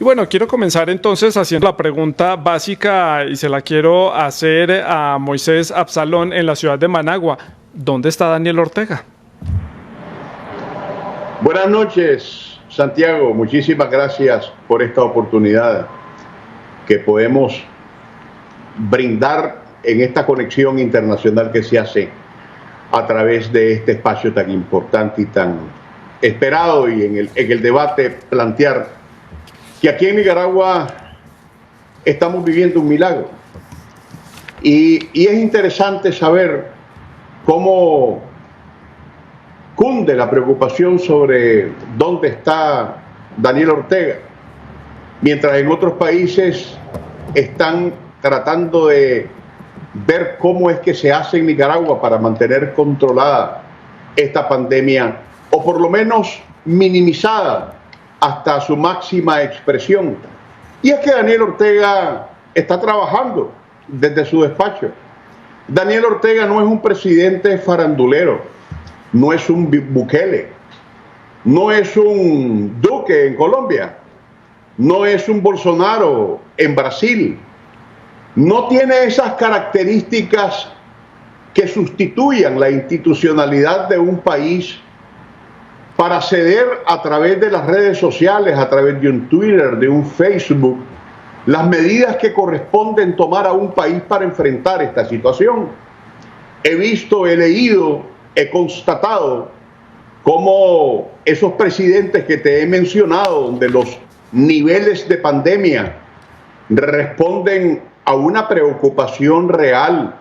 Y bueno, quiero comenzar entonces haciendo la pregunta básica y se la quiero hacer a Moisés Absalón en la ciudad de Managua. ¿Dónde está Daniel Ortega? Buenas noches, Santiago. Muchísimas gracias por esta oportunidad que podemos brindar en esta conexión internacional que se hace a través de este espacio tan importante y tan esperado, y en el debate plantear que aquí en Nicaragua estamos viviendo un milagro. Y es interesante saber cómo cunde la preocupación sobre dónde está Daniel Ortega, mientras en otros países están tratando de ver cómo es que se hace en Nicaragua para mantener controlada esta pandemia, o por lo menos minimizada hasta su máxima expresión. Y es que Daniel Ortega está trabajando desde su despacho. Daniel Ortega no es un presidente farandulero, no es un Bukele, no es un Duque en Colombia, no es un Bolsonaro en Brasil. No tiene esas características que sustituyan la institucionalidad de un país para ceder a través de las redes sociales, a través de un Twitter, de un Facebook, las medidas que corresponden tomar a un país para enfrentar esta situación. He visto, he leído, he constatado cómo esos presidentes que te he mencionado, donde los niveles de pandemia responden a una preocupación real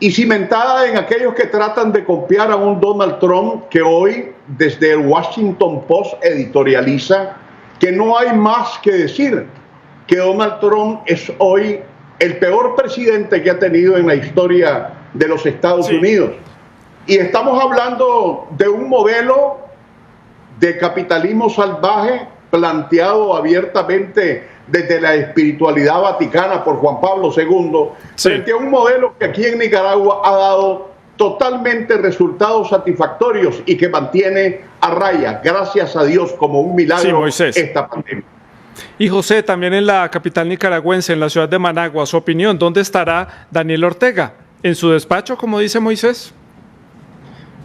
y cimentada en aquellos que tratan de copiar a un Donald Trump que hoy desde el Washington Post editorializa que no hay más que decir, que Donald Trump es hoy el peor presidente que ha tenido en la historia de los Estados Unidos. Y estamos hablando de un modelo de capitalismo salvaje planteado abiertamente desde la espiritualidad vaticana por Juan Pablo II, frente a un modelo que aquí en Nicaragua ha dado totalmente resultados satisfactorios y que mantiene a raya, gracias a Dios, como un milagro, esta pandemia. Y José, también en la capital nicaragüense, en la ciudad de Managua, su opinión, ¿dónde estará Daniel Ortega? ¿En su despacho, como dice Moisés?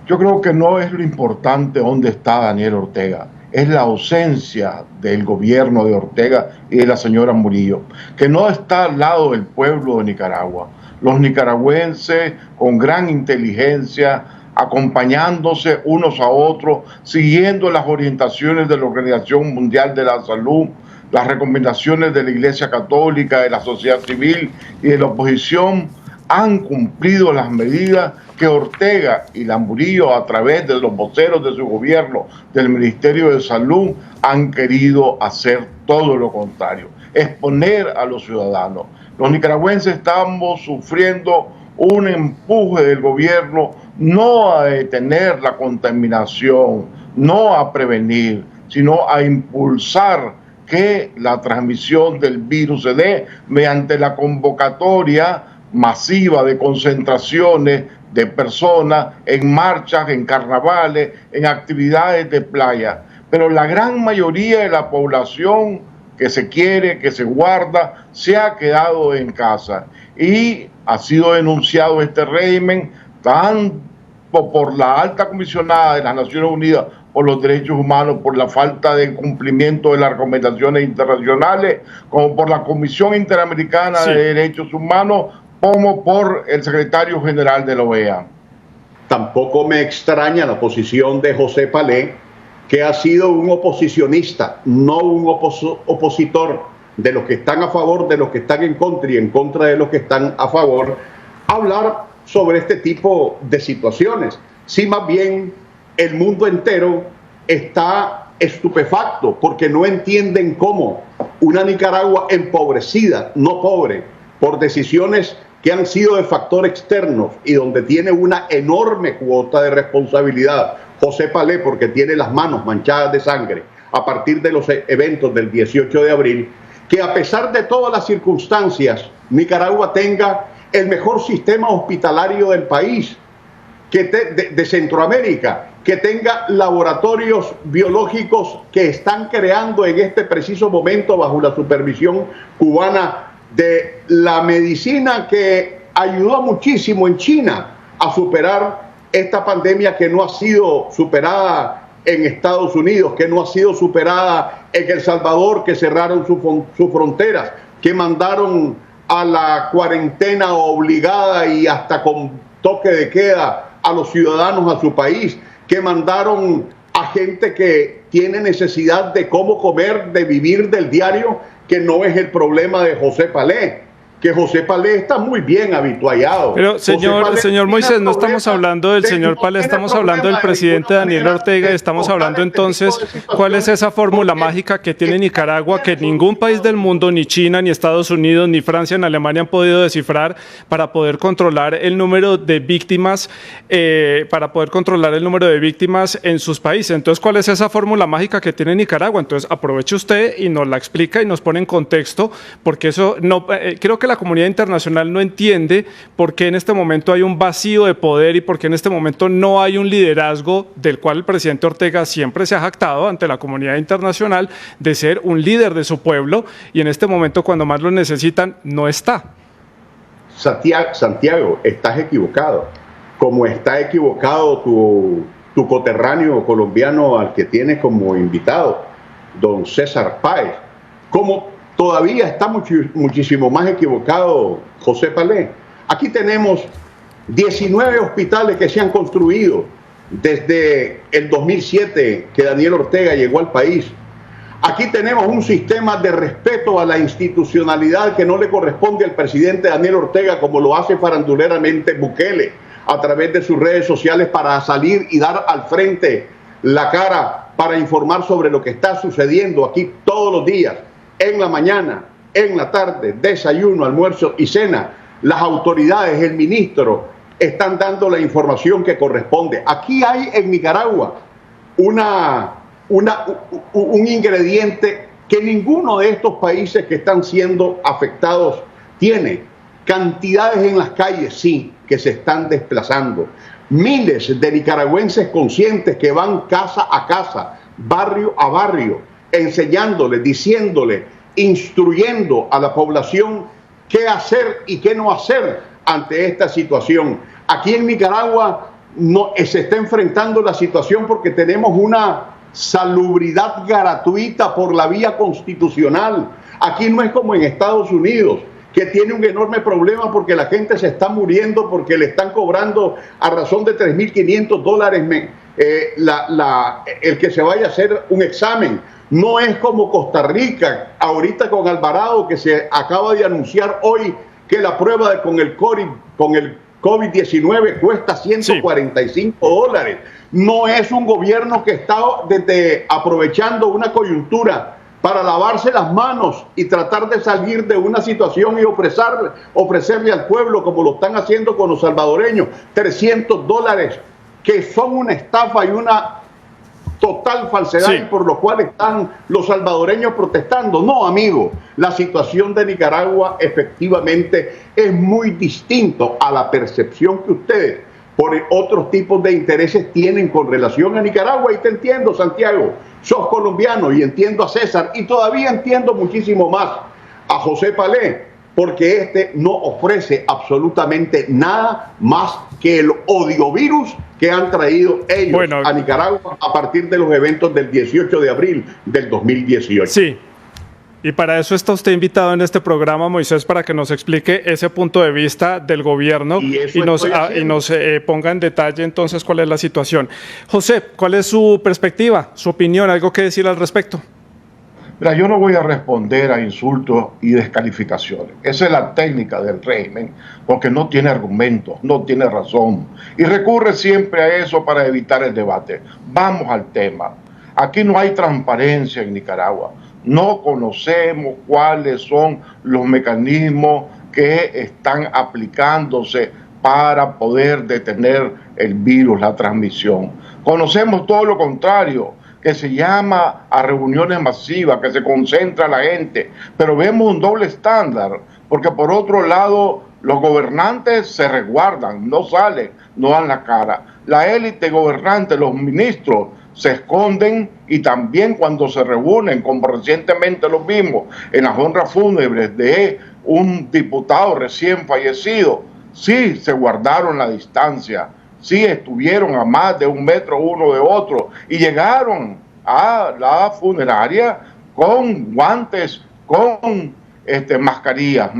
Yo creo que no es lo importante dónde está Daniel Ortega, es la ausencia del gobierno de Ortega y de la señora Murillo, que no está al lado del pueblo de Nicaragua. Los nicaragüenses con gran inteligencia, acompañándose unos a otros, siguiendo las orientaciones de la Organización Mundial de la Salud, las recomendaciones de la Iglesia Católica, de la sociedad civil y de la oposición, han cumplido las medidas que Ortega y la Murillo, a través de los voceros de su gobierno, del Ministerio de Salud, han querido hacer todo lo contrario, exponer a los ciudadanos. Los nicaragüenses estamos sufriendo un empuje del gobierno no a detener la contaminación, no a prevenir, sino a impulsar que la transmisión del virus se dé mediante la convocatoria masiva de concentraciones de personas en marchas, en carnavales, en actividades de playa. Pero la gran mayoría de la población que se quiere, que se guarda, se ha quedado en casa. Y ha sido denunciado este régimen tanto por la alta comisionada de las Naciones Unidas por los Derechos Humanos, por la falta de cumplimiento de las recomendaciones internacionales, como por la Comisión Interamericana de Derechos Humanos, como por el secretario general de la OEA. Tampoco me extraña la posición de José Palé, que ha sido un oposicionista, no un opositor, de los que están a favor, de los que están en contra y en contra de los que están a favor, hablar sobre este tipo de situaciones. Sí, más bien el mundo entero está estupefacto porque no entienden cómo una Nicaragua empobrecida, no pobre, por decisiones que han sido de factor externo y donde tiene una enorme cuota de responsabilidad José Palé, porque tiene las manos manchadas de sangre a partir de los eventos del 18 de abril, que a pesar de todas las circunstancias, Nicaragua tenga el mejor sistema hospitalario del país, de Centroamérica, que tenga laboratorios biológicos que están creando en este preciso momento bajo la supervisión cubana de la medicina que ayudó muchísimo en China a superar esta pandemia que no ha sido superada en Estados Unidos, que no ha sido superada en El Salvador, que cerraron sus fronteras, que mandaron a la cuarentena obligada y hasta con toque de queda a los ciudadanos a su país, que mandaron a gente que tiene necesidad de cómo comer, de vivir del diario, que no es el problema de José Palé, que José Palé está muy bien habituallado. Pero señor Moisés, no estamos hablando del señor Palé, estamos hablando del presidente Daniel Ortega, y estamos hablando entonces cuál es esa fórmula mágica que tiene Nicaragua que ningún país del mundo, ni China, ni Estados Unidos, ni Francia, ni Alemania han podido descifrar para poder controlar el número de víctimas, en sus países. Entonces, ¿cuál es esa fórmula mágica que tiene Nicaragua? Entonces, aproveche usted y nos la explica y nos pone en contexto, porque eso no, creo que la comunidad internacional no entiende por qué en este momento hay un vacío de poder y por qué en este momento no hay un liderazgo del cual el presidente Ortega siempre se ha jactado ante la comunidad internacional de ser un líder de su pueblo, y en este momento cuando más lo necesitan no está. Santiago, estás equivocado. Como está equivocado tu coterráneo colombiano al que tienes como invitado, don César Páez. Como todavía está muchísimo más equivocado José Palé. Aquí tenemos 19 hospitales que se han construido desde el 2007 que Daniel Ortega llegó al país. Aquí tenemos un sistema de respeto a la institucionalidad que no le corresponde al presidente Daniel Ortega, como lo hace faranduleramente Bukele a través de sus redes sociales, para salir y dar al frente la cara para informar sobre lo que está sucediendo aquí todos los días. En la mañana, en la tarde, desayuno, almuerzo y cena, las autoridades, el ministro, están dando la información que corresponde. Aquí hay en Nicaragua un ingrediente que ninguno de estos países que están siendo afectados tiene. Cantidades en las calles, sí, que se están desplazando. Miles de nicaragüenses conscientes que van casa a casa, barrio a barrio, enseñándole, diciéndole, instruyendo a la población qué hacer y qué no hacer ante esta situación. Aquí en Nicaragua se está enfrentando la situación porque tenemos una salubridad gratuita por la vía constitucional. Aquí no es como en Estados Unidos, que tiene un enorme problema porque la gente se está muriendo, porque le están cobrando a razón de $3.500 el que se vaya a hacer un examen. No es como Costa Rica, ahorita con Alvarado, que se acaba de anunciar hoy que la prueba con el COVID-19 cuesta $145. No es un gobierno que está aprovechando una coyuntura para lavarse las manos y tratar de salir de una situación y ofrecerle al pueblo, como lo están haciendo con los salvadoreños, $300, que son una estafa y una total falsedad, y por lo cual están los salvadoreños protestando. No, amigo, la situación de Nicaragua efectivamente es muy distinto a la percepción que ustedes por otros tipos de intereses tienen con relación a Nicaragua. Y te entiendo, Santiago, sos colombiano, y entiendo a César, y todavía entiendo muchísimo más a José Palé, porque este no ofrece absolutamente nada más que el odiovirus que han traído ellos a Nicaragua a partir de los eventos del 18 de abril del 2018. Sí, y para eso está usted invitado en este programa, Moisés, para que nos explique ese punto de vista del gobierno y nos ponga en detalle entonces cuál es la situación. José, ¿cuál es su perspectiva, su opinión, algo que decir al respecto? Mira, yo no voy a responder a insultos y descalificaciones. Esa es la técnica del régimen, porque no tiene argumentos, no tiene razón, y recurre siempre a eso para evitar el debate. Vamos al tema. Aquí no hay transparencia en Nicaragua. No conocemos cuáles son los mecanismos que están aplicándose para poder detener el virus, la transmisión. Conocemos todo lo contrario, que se llama a reuniones masivas, que se concentra la gente, pero vemos un doble estándar, porque por otro lado Los gobernantes se resguardan, no salen, no dan la cara. La élite gobernante, los ministros, se esconden, y también cuando se reúnen, como recientemente lo vimos en las honras fúnebres de un diputado recién fallecido, sí se guardaron la distancia, sí estuvieron a más de 1 metro uno de otro y llegaron a la funeraria con guantes, con mascarillas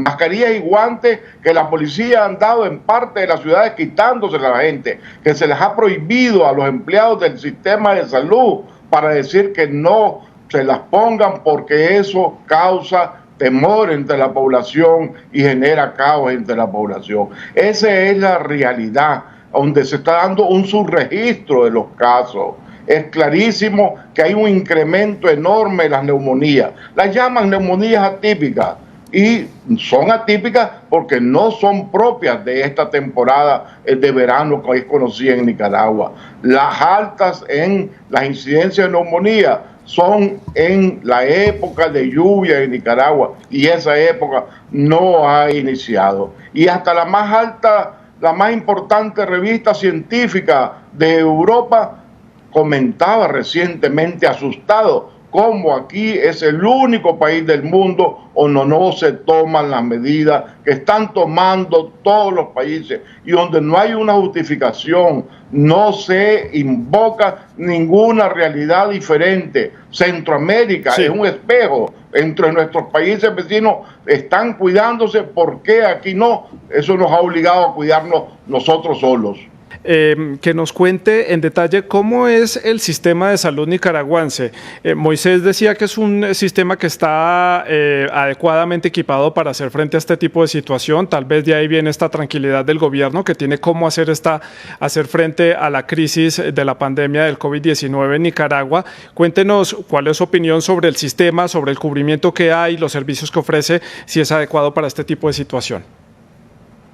y guantes que la policía han dado en parte de las ciudades quitándosela a la gente, que se les ha prohibido a los empleados del sistema de salud para decir que no se las pongan porque eso causa temor entre la población y genera caos entre la población. Esa es la realidad, donde se está dando un subregistro de los casos. Es clarísimo que hay un incremento enorme en las neumonías. Las llaman neumonías atípicas y son atípicas porque no son propias de esta temporada de verano que es conocida en Nicaragua. Las altas en las incidencias de neumonía son en la época de lluvia en Nicaragua y esa época no ha iniciado. Y hasta la más alta, la más importante revista científica de Europa comentaba recientemente asustado cómo aquí es el único país del mundo donde no se toman las medidas que están tomando todos los países y donde no hay una justificación, no se invoca ninguna realidad diferente. Centroamérica es un espejo. Entre nuestros países vecinos están cuidándose, ¿por qué aquí no? Eso nos ha obligado a cuidarnos nosotros solos. Que nos cuente en detalle cómo es el sistema de salud nicaragüense. Moisés decía que es un sistema que está adecuadamente equipado para hacer frente a este tipo de situación. Tal vez de ahí viene esta tranquilidad del gobierno que tiene cómo hacer frente a la crisis de la pandemia del COVID-19 en Nicaragua. Cuéntenos cuál es su opinión sobre el sistema, sobre el cubrimiento que hay, los servicios que ofrece, si es adecuado para este tipo de situación.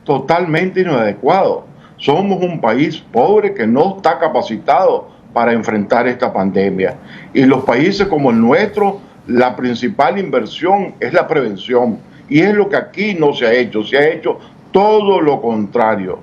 Totalmente inadecuado. Somos un país pobre que no está capacitado para enfrentar esta pandemia. Y los países como el nuestro, la principal inversión es la prevención. Y es lo que aquí no se ha hecho. Se ha hecho todo lo contrario.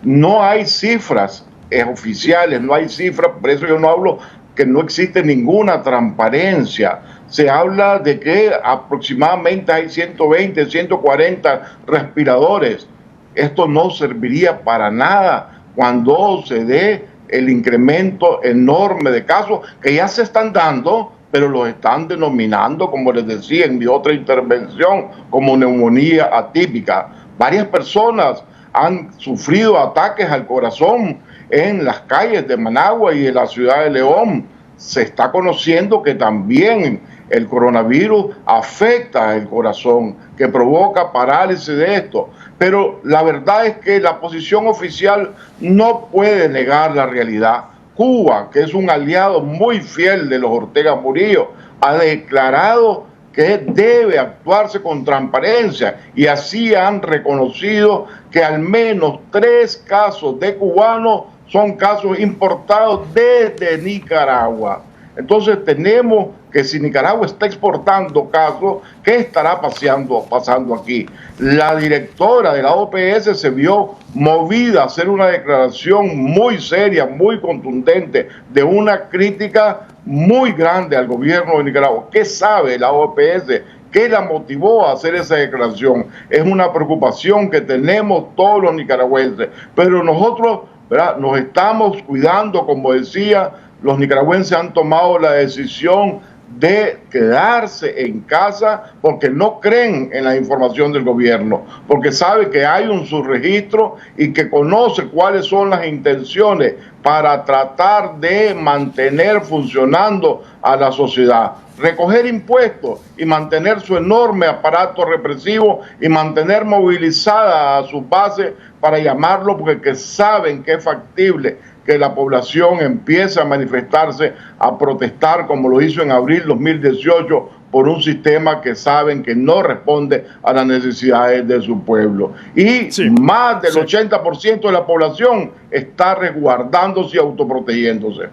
No hay cifras oficiales, no hay cifras, por eso yo no hablo que no existe ninguna transparencia. Se habla de que aproximadamente hay 120, 140 respiradores. Esto no serviría para nada cuando se dé el incremento enorme de casos que ya se están dando, pero los están denominando, como les decía en mi otra intervención, como neumonía atípica. Varias personas han sufrido ataques al corazón en las calles de Managua y en la ciudad de León. Se está conociendo que también el coronavirus afecta el corazón, que provoca parálisis de esto. Pero la verdad es que la posición oficial no puede negar la realidad. Cuba, que es un aliado muy fiel de los Ortega Murillo, ha declarado que debe actuarse con transparencia y así han reconocido que al menos 3 casos de cubanos son casos importados desde Nicaragua. Entonces tenemos que si Nicaragua está exportando casos, ¿qué estará pasando aquí? La directora de la OPS se vio movida a hacer una declaración muy seria, muy contundente, de una crítica muy grande al gobierno de Nicaragua. ¿Qué sabe la OPS? ¿Qué la motivó a hacer esa declaración? Es una preocupación que tenemos todos los nicaragüenses, pero nosotros, ¿verdad?, nos estamos cuidando, como decía. Los nicaragüenses han tomado la decisión de quedarse en casa porque no creen en la información del gobierno, porque sabe que hay un subregistro y que conoce cuáles son las intenciones para tratar de mantener funcionando a la sociedad. Recoger impuestos y mantener su enorme aparato represivo y mantener movilizada a sus bases para llamarlo porque saben que es factible que la población empiece a manifestarse, a protestar como lo hizo en abril 2018 por un sistema que saben que no responde a las necesidades de su pueblo. Y más del 80% de la población está resguardándose y autoprotegiéndose.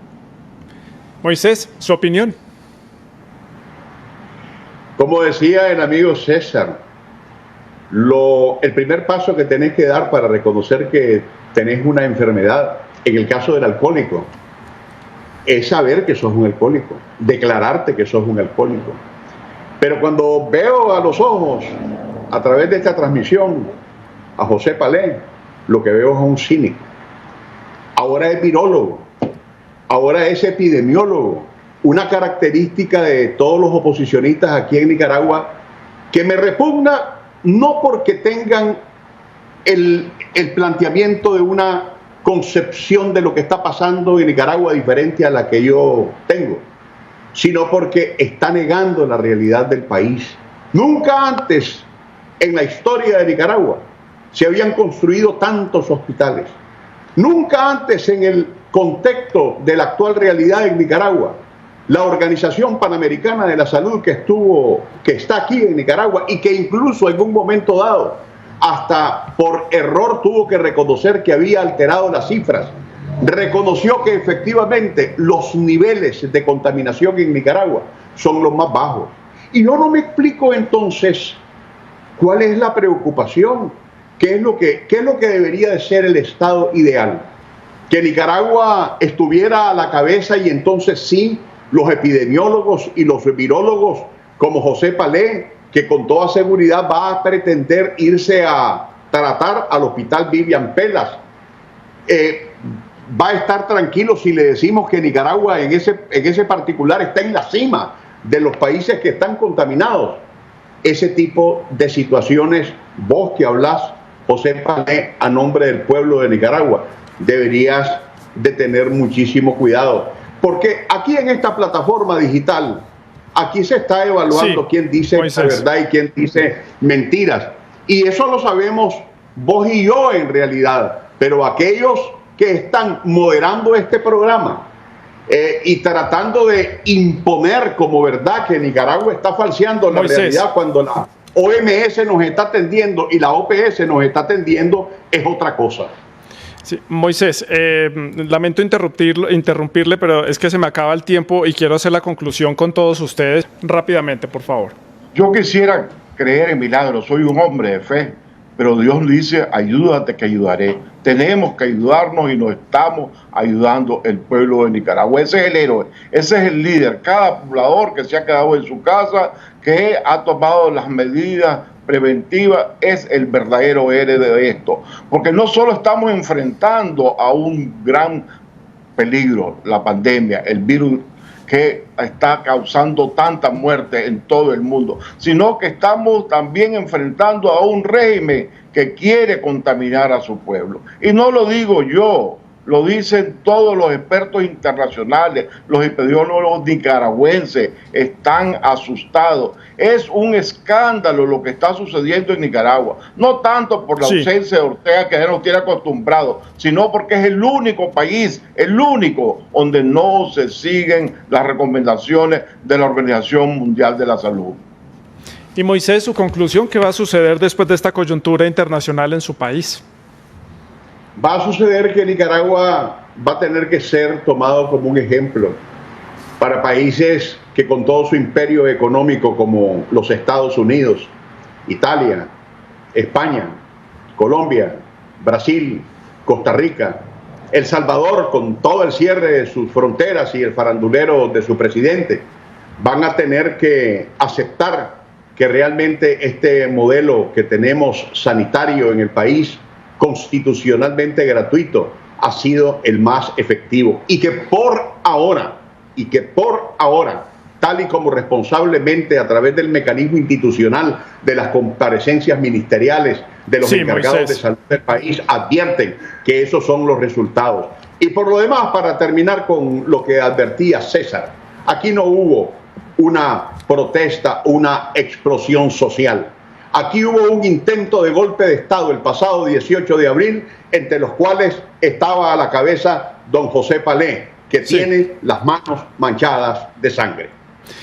Moisés, ¿su opinión? Como decía el amigo César, El primer paso que tenés que dar para reconocer que tenés una enfermedad, en el caso del alcohólico, es saber que sos un alcohólico, declararte que sos un alcohólico. Pero cuando veo a los ojos, a través de esta transmisión, a José Palé, lo que veo es a un cínico. Ahora es virólogo, ahora es epidemiólogo, una característica de todos los oposicionistas aquí en Nicaragua que me repugna, no porque tengan el planteamiento de una concepción de lo que está pasando en Nicaragua diferente a la que yo tengo, sino porque está negando la realidad del país. Nunca antes en la historia de Nicaragua se habían construido tantos hospitales. Nunca antes en el contexto de la actual realidad en Nicaragua, la Organización Panamericana de la Salud que está aquí en Nicaragua y que incluso en un momento dado, hasta por error tuvo que reconocer que había alterado las cifras, reconoció que efectivamente los niveles de contaminación en Nicaragua son los más bajos. Y yo no me explico entonces cuál es la preocupación, qué es lo que debería de ser el estado ideal. Que Nicaragua estuviera a la cabeza y entonces sí, los epidemiólogos y los virólogos como José Palé, que con toda seguridad va a pretender irse a tratar al hospital Vivian Pelas, va a estar tranquilo si le decimos que Nicaragua en ese particular está en la cima de los países que están contaminados. Ese tipo de situaciones, vos que hablás, José Palé, a nombre del pueblo de Nicaragua, deberías de tener muchísimo cuidado. Porque aquí en esta plataforma digital, aquí se está evaluando quién dice la verdad y quién dice mentiras. Y eso lo sabemos vos y yo en realidad. Pero aquellos que están moderando este programa y tratando de imponer como verdad que Nicaragua está falseando la realidad cuando la OMS nos está atendiendo y la OPS nos está atendiendo, es otra cosa. Sí, Moisés, lamento interrumpirle, pero es que se me acaba el tiempo y quiero hacer la conclusión con todos ustedes rápidamente, por favor. Yo quisiera creer en milagros, soy un hombre de fe, pero Dios dice, ayúdate que ayudaré. Tenemos que ayudarnos y nos estamos ayudando el pueblo de Nicaragua. Ese es el héroe, ese es el líder. Cada poblador que se ha quedado en su casa, que ha tomado las medidas preventiva, es el verdadero héroe de esto, porque no solo estamos enfrentando a un gran peligro, la pandemia, el virus que está causando tanta muerte en todo el mundo, sino que estamos también enfrentando a un régimen que quiere contaminar a su pueblo. Y no lo digo yo, lo dicen todos los expertos internacionales, los epidemiólogos nicaragüenses están asustados. Es un escándalo lo que está sucediendo en Nicaragua, no tanto por la ausencia de Ortega, que ya nos tiene acostumbrados, sino porque es el único país, el único, donde no se siguen las recomendaciones de la Organización Mundial de la Salud. Y Moisés, su conclusión, ¿qué va a suceder después de esta coyuntura internacional en su país? Va a suceder que Nicaragua va a tener que ser tomado como un ejemplo para países que con todo su imperio económico como los Estados Unidos, Italia, España, Colombia, Brasil, Costa Rica, El Salvador con todo el cierre de sus fronteras y el farandulero de su presidente, van a tener que aceptar que realmente este modelo que tenemos sanitario en el país, constitucionalmente gratuito, ha sido el más efectivo y que por ahora, tal y como responsablemente a través del mecanismo institucional de las comparecencias ministeriales de los encargados de salud del país, advierten que esos son los resultados. Y por lo demás, para terminar con lo que advertía César, aquí no hubo una protesta, una explosión social. Aquí hubo un intento de golpe de Estado el pasado 18 de abril, entre los cuales estaba a la cabeza don José Palé, que tiene las manos manchadas de sangre.